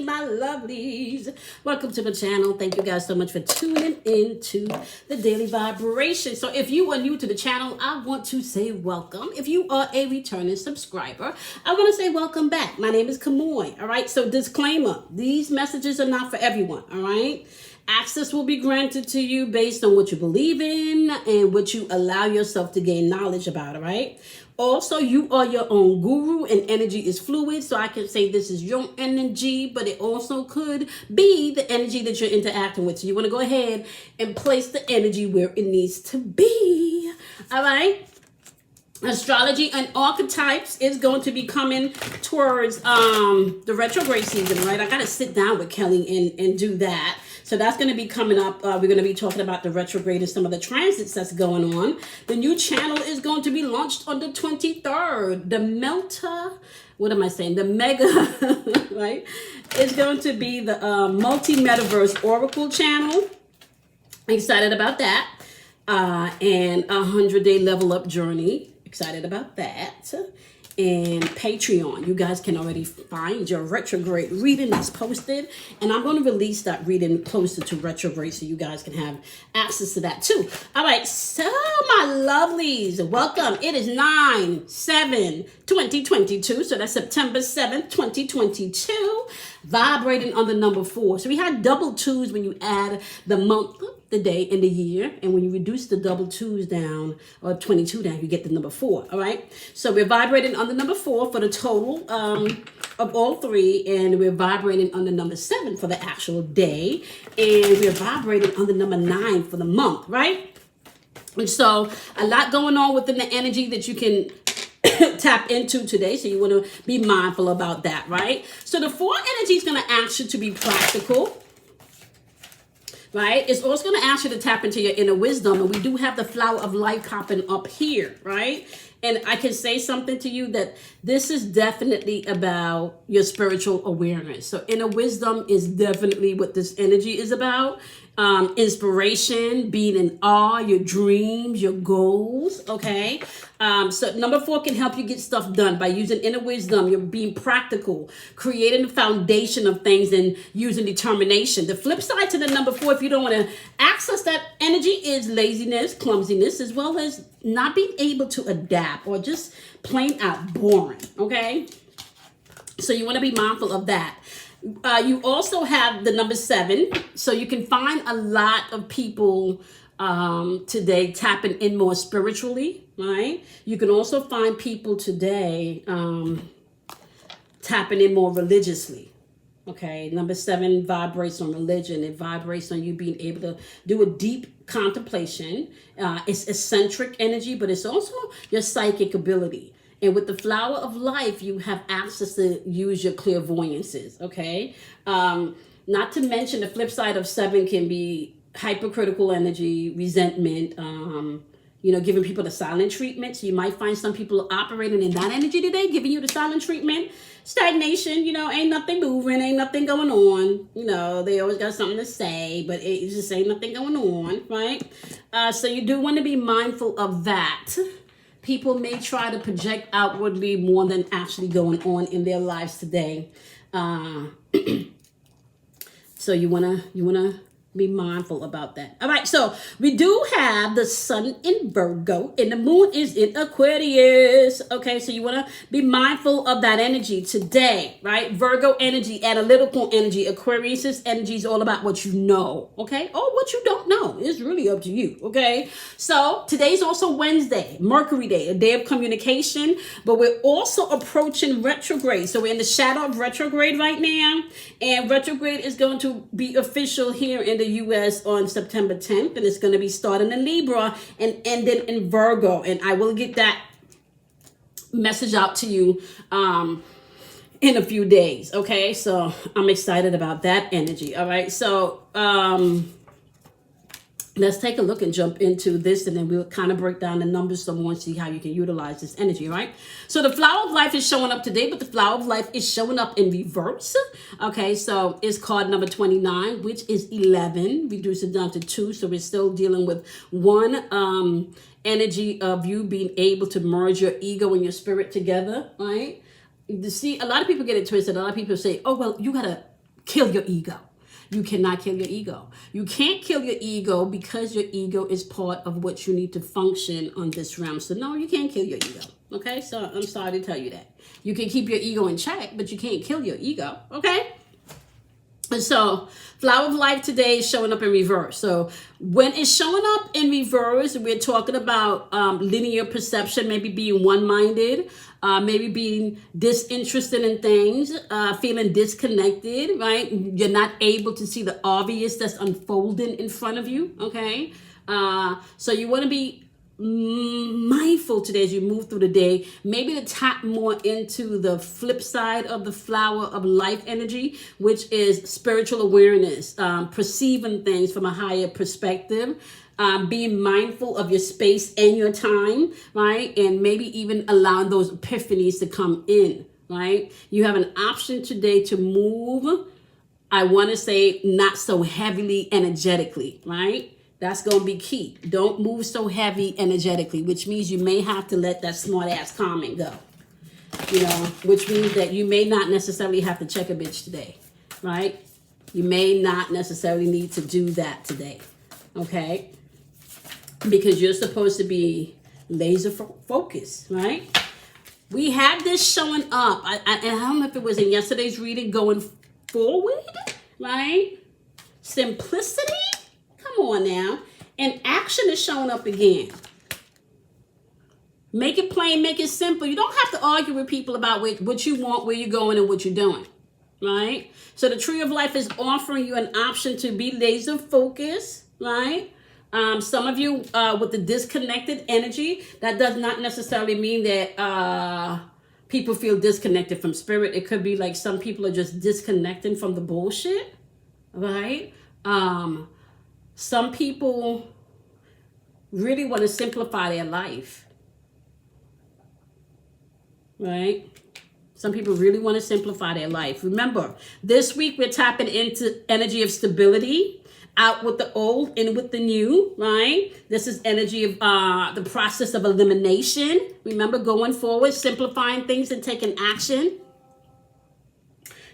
my lovelies. Welcome to the channel. Thank you guys so much for tuning in to the Daily Vibration. So if you are new to the channel, I want to say welcome. If you are a returning subscriber, I want to say welcome back. My name is Kamoy. All right. So disclaimer, these messages are not for everyone. All right. Access will be granted to you based on what you believe in and what you allow yourself to gain knowledge about, all right? Also, you are your own guru and energy is fluid, so I can say this is your energy, but it also could be the energy that you're interacting with. So you want to go ahead and place the energy where it needs to be, all right? Astrology and archetypes is going to be coming towards the retrograde season, right? I got to sit down with Kelly and do that. So that's going to be coming up. We're going to be talking about the retrograde and some of the transits that's going on. The new channel is going to be launched on the 23rd. The The Mega, right? It's going to be the Multi-Metaverse Oracle channel. Excited about that. And 100-day level up journey. Excited about that. And Patreon, you guys can already find your retrograde reading that's posted, and I'm going to release that reading closer to retrograde so you guys can have access to that too. All right, so my lovelies, welcome. It is 9/7/2022, so that's September 7th, 2022, vibrating on the number 4. So we had double twos when you add the month, the day, and the year, and when you reduce the double twos down or 22 down, you get the number 4. All right, so we're vibrating on the number 4 for the total of all three, and we're vibrating on the number 7 for the actual day, and we're vibrating on the number 9 for the month, right? And so a lot going on within the energy that you can tap into today, so you want to be mindful about that, right? So the 4 energy is going to ask you to be practical, right? It's also going to ask you to tap into your inner wisdom. And we do have the flower of life popping up here, right? And I can say something to you that this is definitely about your spiritual awareness. So inner wisdom is definitely what this energy is about. Inspiration, being in awe, your dreams, your goals, okay? So number 4 can help you get stuff done by using inner wisdom. You're being practical, creating the foundation of things, and using determination. The flip side to the number 4, if you don't want to access that energy, is laziness, clumsiness, as well as not being able to adapt or just plain out boring, okay? So you want to be mindful of that. You also have the number 7, so you can find a lot of people today tapping in more spiritually, right? You can also find people today tapping in more religiously. Okay, number 7 vibrates on religion. It vibrates on you being able to do a deep contemplation. It's eccentric energy, but it's also your psychic ability. And with the flower of life, you have access to use your clairvoyances, okay? Not to mention the flip side of 7 can be hypercritical energy, resentment, giving people the silent treatment. So you might find some people operating in that energy today, giving you the silent treatment. Stagnation, ain't nothing moving, ain't nothing going on. They always got something to say, but it just ain't nothing going on, right? So you do want to be mindful of that. People may try to project outwardly more than actually going on in their lives today. So you wanna be mindful about that. All right, so we do have the sun in Virgo and the moon is in Aquarius. Okay, so you want to be mindful of that energy today, right? Virgo energy, analytical energy. Aquarius' energy is all about what you know, okay? Or what you don't know. It's really up to you, okay? So today's also Wednesday, Mercury Day, a day of communication, but we're also approaching retrograde. So we're in the shadow of retrograde right now, and retrograde is going to be official here in the U.S. on September 10th, and it's going to be starting in Libra and ending in Virgo. And I will get that message out to you in a few days. Okay, so I'm excited about that energy. All right, so let's take a look and jump into this, and then we'll kind of break down the numbers some more and see how you can utilize this energy, right? So the flower of life is showing up today, but the flower of life is showing up in reverse. Okay, so it's card number 29, which is 11. Reduce it down to 2, so we're still dealing with one energy of you being able to merge your ego and your spirit together, right? You see, a lot of people get it twisted. A lot of people say, oh, well, you got to kill your ego. You cannot kill your ego. You can't kill your ego because your ego is part of what you need to function on this realm. So no, you can't kill your ego. Okay, so I'm sorry to tell you that. You can keep your ego in check, but you can't kill your ego. Okay? And so, Flower of Life today is showing up in reverse. So, when it's showing up in reverse, we're talking about linear perception, maybe being one-minded, maybe being disinterested in things, feeling disconnected, right? You're not able to see the obvious that's unfolding in front of you, okay? So, you want to be mindful today as you move through the day, maybe to tap more into the flip side of the Flower of Life energy, which is spiritual awareness, perceiving things from a higher perspective, being mindful of your space and your time, right? And maybe even allowing those epiphanies to come in, right? You have an option today to move, I want to say, not so heavily energetically, right? That's going to be key. Don't move so heavy energetically, which means you may have to let that smart ass comment go. You know, which means that you may not necessarily have to check a bitch today, right? You may not necessarily need to do that today, okay? Because you're supposed to be laser focused, right? We have this showing up. I don't know if it was in yesterday's reading, going forward, right? Simplicity. Come on now. And action is showing up again. Make it plain, make it simple. You don't have to argue with people about what you want, where you're going, and what you're doing, right? So the Tree of Life is offering you an option to be laser focused, right? Some of you with the disconnected energy, that does not necessarily mean that people feel disconnected from spirit. It could be like some people are just disconnecting from the bullshit, right? Some people really want to simplify their life, right? Some people really want to simplify their life. Remember, this week we're tapping into energy of stability, out with the old, in with the new, right? This is energy of the process of elimination. Remember, going forward, simplifying things and taking action.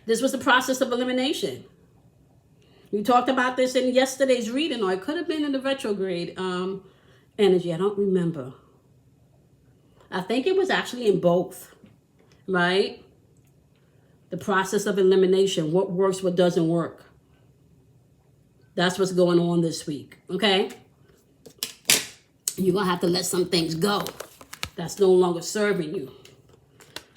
This was the process of elimination. We talked about this in yesterday's reading, or it could have been in the retrograde energy. I don't remember. I think it was actually in both, right? The process of elimination, what works, what doesn't work. That's what's going on this week, okay? You're going to have to let some things go that's no longer serving you.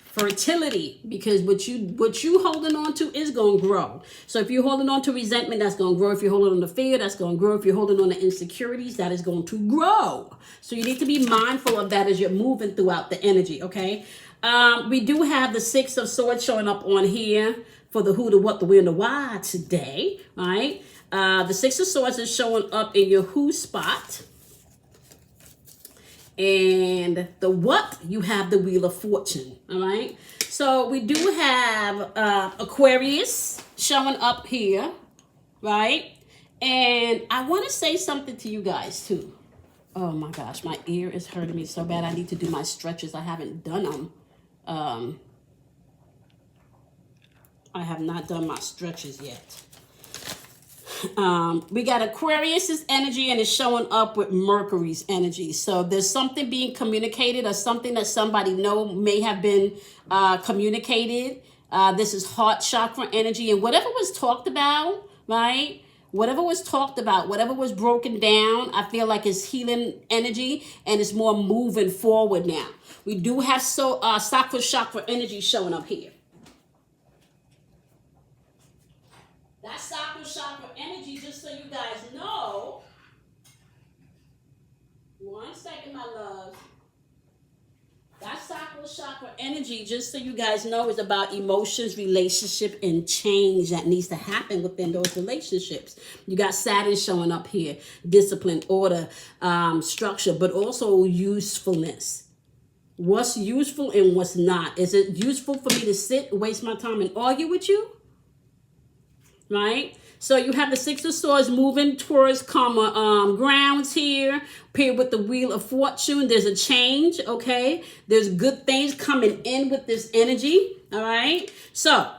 Fertility, because what you holding on to is going to grow. So if you're holding on to resentment, that's going to grow. If you're holding on to fear, that's going to grow. If you're holding on to insecurities, that is going to grow. So you need to be mindful of that as you're moving throughout the energy, okay? We do have the Six of Swords showing up on here for the who, the what, the where, and the why today, right? The Six of Swords is showing up in your who spot. And the what, you have the Wheel of Fortune, all right? So we do have Aquarius showing up here, right? And I want to say something to you guys, too. Oh, my gosh, my ear is hurting me so bad. I need to do my stretches. I haven't done them. I have not done my stretches yet. We got Aquarius's energy, and it's showing up with Mercury's energy. So there's something being communicated, or something that somebody may have been communicated. This is heart chakra energy, and whatever was talked about, right? Whatever was talked about, whatever was broken down, I feel like it's healing energy, and it's more moving forward now. We do have sacral chakra energy showing up here. That sacral chakra energy, just so you guys know. One second, my love. That sacral chakra energy, just so you guys know, is about emotions, relationship, and change that needs to happen within those relationships. You got Saturn showing up here. Discipline, order, structure, but also usefulness. What's useful and what's not. Is it useful for me to sit, waste my time, and argue with you? Right? So you have the Six of Swords moving towards calmer grounds here, paired with the Wheel of Fortune. There's a change, okay? There's good things coming in with this energy, all right? So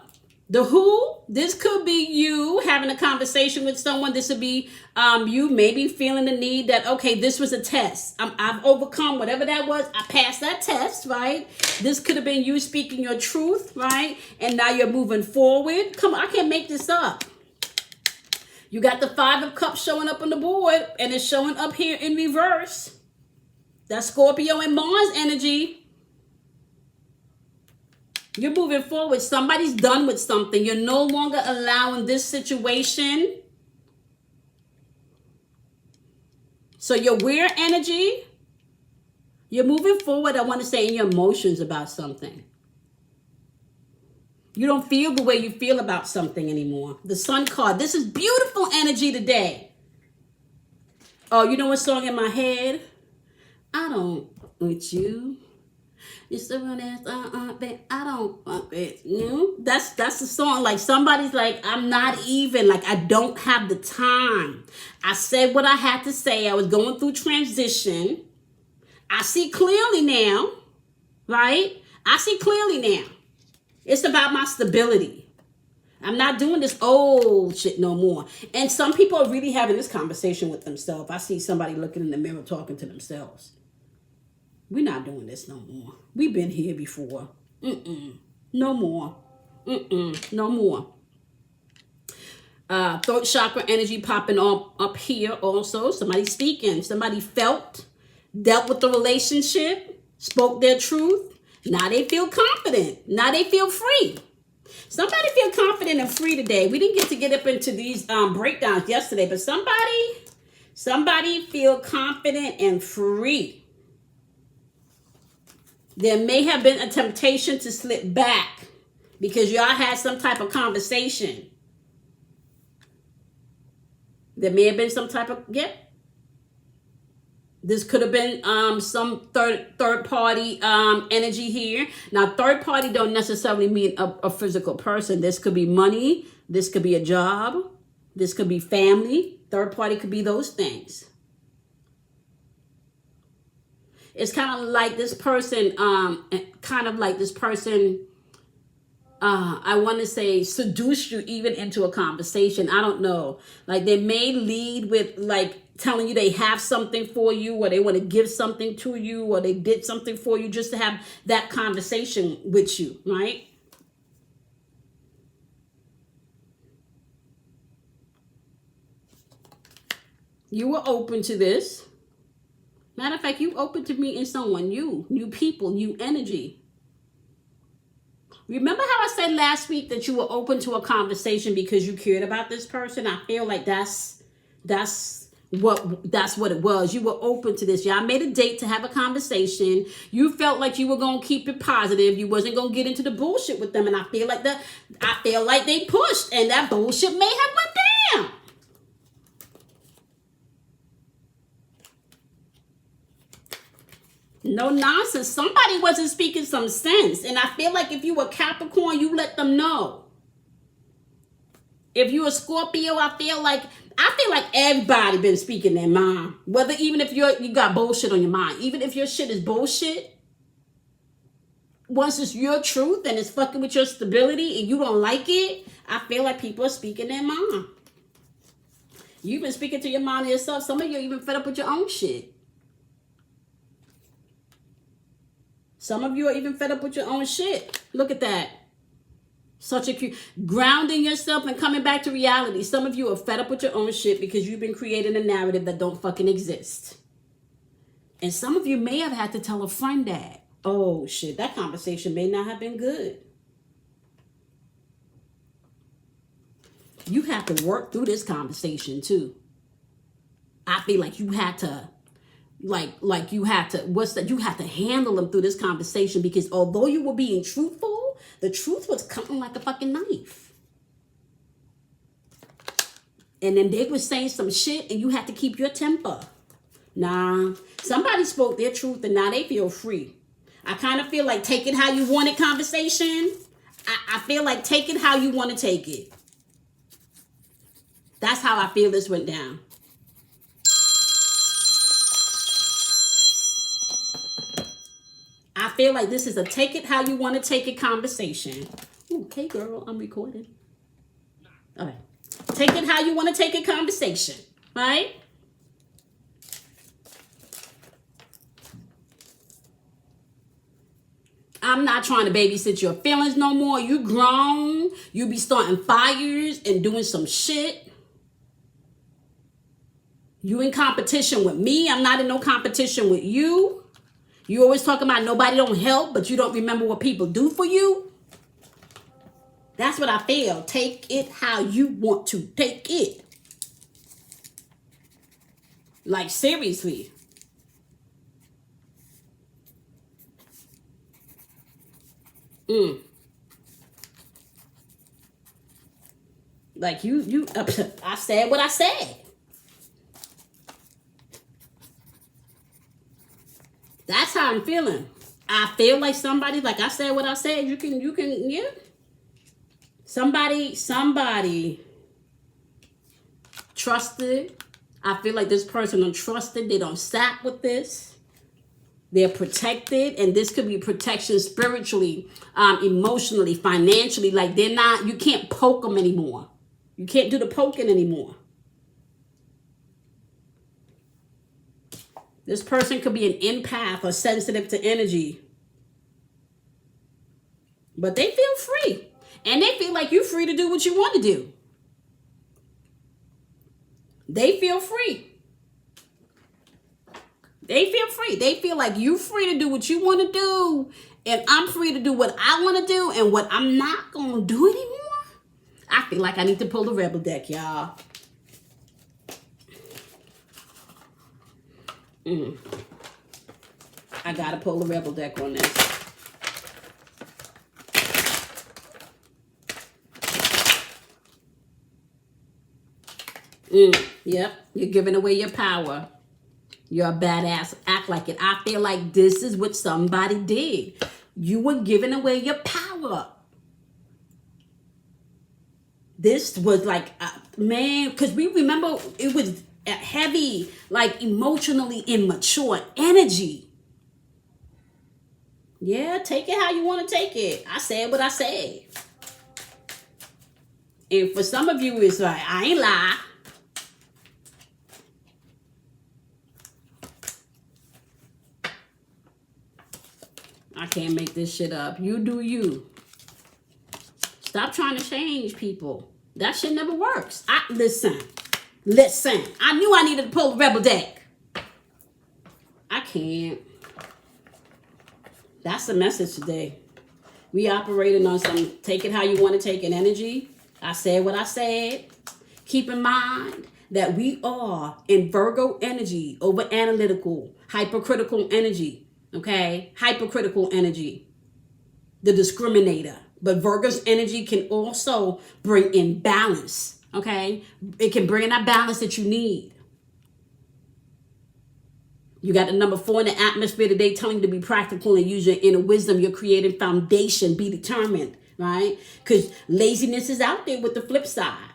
The who, this could be you having a conversation with someone. This would be you maybe feeling the need that, okay, this was a test. I've overcome whatever that was. I passed that test, right? This could have been you speaking your truth, right? And now you're moving forward. Come on, I can't make this up. You got the 5 of Cups showing up on the board, and it's showing up here in reverse. That's Scorpio and Mars energy. You're moving forward. Somebody's done with something. You're no longer allowing this situation. So your weird energy, you're moving forward, I want to say, in your emotions about something. You don't feel the way you feel about something anymore. The Sun card. This is beautiful energy today. Oh, you know what song in my head? I don't with you. It's the one that's I don't fuck with you. That's the song. Like somebody's like, I'm not even, like I don't have the time. I said what I had to say. I was going through transition. I see clearly now, right? I see clearly now. It's about my stability. I'm not doing this old shit no more. And some people are really having this conversation with themselves. I see somebody looking in the mirror talking to themselves. We're not doing this no more. We've been here before. No more. No more. Throat chakra energy popping up here also. Somebody speaking. Somebody dealt with the relationship, spoke their truth. Now they feel confident. Now they feel free. Somebody feel confident and free today. We didn't get up into these breakdowns yesterday, but somebody feel confident and free. There may have been a temptation to slip back because y'all had some type of conversation. There may have been some type of, This could have been some third party energy here. Now, third party don't necessarily mean a physical person. This could be money. This could be a job. This could be family. Third party could be those things. It's kind of like this person, I want to say seduce you even into a conversation. I don't know. Like they may lead with like telling you they have something for you, or they want to give something to you, or they did something for you just to have that conversation with you, right? You were open to this. Matter of fact, you open to meeting someone new people, new energy. Remember how I said last week that you were open to a conversation because you cared about this person? I feel like that's what it was. You were open to this. Y'all made a date to have a conversation. You felt like you were gonna keep it positive. You wasn't gonna get into the bullshit with them, and I feel like they pushed, and that bullshit may have went down. No nonsense. Somebody wasn't speaking some sense. And I feel like if you were Capricorn, you let them know. If you're a Scorpio, I feel like everybody been speaking their mind. Whether even if you got bullshit on your mind. Even if your shit is bullshit. Once it's your truth and it's fucking with your stability and you don't like it, I feel like people are speaking their mind. You've been speaking to your mind yourself. Some of you are even fed up with your own shit. Some of you are even fed up with your own shit. Look at that. Such a cute. Grounding yourself and coming back to reality. Some of you are fed up with your own shit because you've been creating a narrative that don't fucking exist. And some of you may have had to tell a friend that. Oh shit, that conversation may not have been good. You have to work through this conversation too. I feel like you had to you had to handle them through this conversation, because although you were being truthful, the truth was cutting like a fucking knife. And then they were saying some shit and you had to keep your temper. Nah, somebody spoke their truth and now they feel free. I kind of feel like take it how you want it conversation. I feel like take it how you want to take it. That's how I feel this went down. I feel like this is a take it how you want to take it conversation. Okay, girl, I'm recording. All right. Take it how you want to take it conversation, right? I'm not trying to babysit your feelings no more. You grown. You be starting fires and doing some shit. You in competition with me. I'm not in no competition with you. You always talk about nobody don't help, but you don't remember what people do for you. That's what I feel. Take it how you want to take it. Like, seriously. Like, I said what I said. That's how I'm feeling. I feel like somebody, like I said what I said, you can, yeah. Somebody trusted. I feel like this person untrusted. They don't sat with this. They're protected, and this could be protection spiritually, emotionally, financially. Like, they're not, you can't poke them anymore. You can't do the poking anymore. This person could be an empath or sensitive to energy. But they feel free. And they feel like you're free to do what you want to do. They feel free. They feel free. They feel like you're free to do what you want to do. And I'm free to do what I want to do. And what I'm not going to do anymore. I feel like I need to pull the rebel deck, y'all. I got to pull the rebel deck on this. Yep, you're giving away your power. You're a badass. Act like it. I feel like this is what somebody did. You were giving away your power. This was like, man, because we remember it was heavy, like emotionally immature energy. Yeah, take it how you want to take it. I said what I said. And for some of you, it's like, I ain't lie. I can't make this shit up. You do you. Stop trying to change people. That shit never works. Listen. I knew I needed to pull the rebel deck. I can't. That's the message today. We operating on some take it how you want to take it energy. I said what I said. Keep in mind that we are in Virgo energy over analytical, hypercritical energy. Okay? Hypercritical energy. The discriminator. But Virgo's energy can also bring in balance. Okay? It can bring in that balance that you need. You got the number 4 in the atmosphere today telling you to be practical and use your inner wisdom, your creative foundation. Be determined, right? Because laziness is out there with the flip side.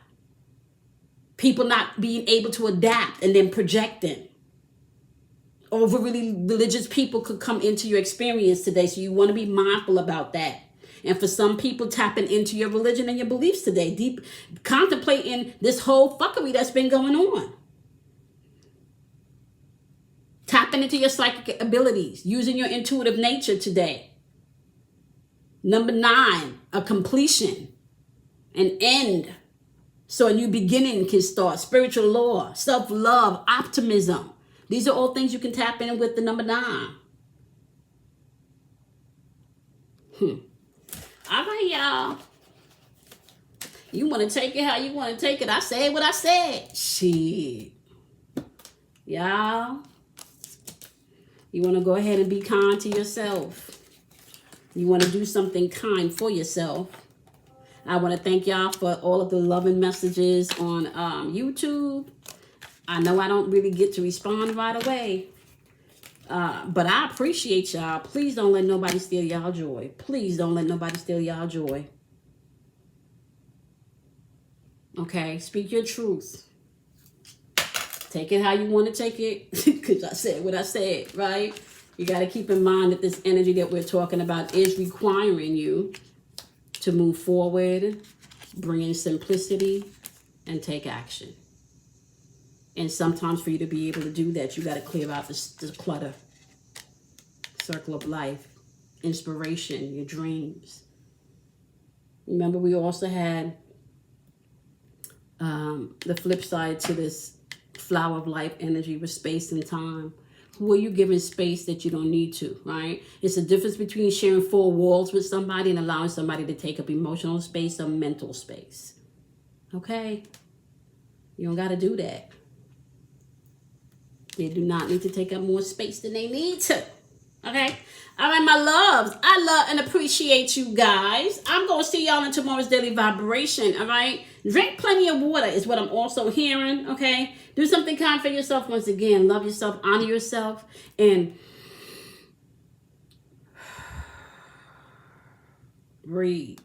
People not being able to adapt and then projecting. Overly religious people could come into your experience today, so you want to be mindful about that. And for some people, tapping into your religion and your beliefs today, deep contemplating this whole fuckery that's been going on. Tapping into your psychic abilities, using your intuitive nature today. Number 9, a completion, an end. So a new beginning can start. Spiritual law, self-love, optimism. These are all things you can tap in with the number 9. All right, y'all. You want to take it how you want to take it. I said what I said. Shit. Y'all. You want to go ahead and be kind to yourself. You want to do something kind for yourself. I want to thank y'all for all of the loving messages on YouTube. I know I don't really get to respond right away. But I appreciate y'all. Please don't let nobody steal y'all joy. Please don't let nobody steal y'all joy. Okay? Speak your truth. Take it how you want to take it. Because I said what I said, right? You got to keep in mind that this energy that we're talking about is requiring you to move forward, bring in simplicity, and take action. And sometimes for you to be able to do that, you got to clear out the clutter. Circle of life, inspiration, your dreams. Remember, we also had the flip side to this flower of life energy with space and time. Who are you giving space that you don't need to, right? It's a difference between sharing 4 walls with somebody and allowing somebody to take up emotional space or mental space. Okay? You don't got to do that. They do not need to take up more space than they need to. Okay? All right, my loves. I love and appreciate you guys. I'm going to see y'all in tomorrow's daily vibration. All right? Drink plenty of water is what I'm also hearing. Okay? Do something kind for yourself once again. Love yourself. Honor yourself. And breathe.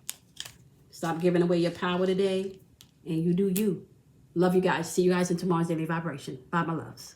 Stop giving away your power today. And you do you. Love you guys. See you guys in tomorrow's daily vibration. Bye, my loves.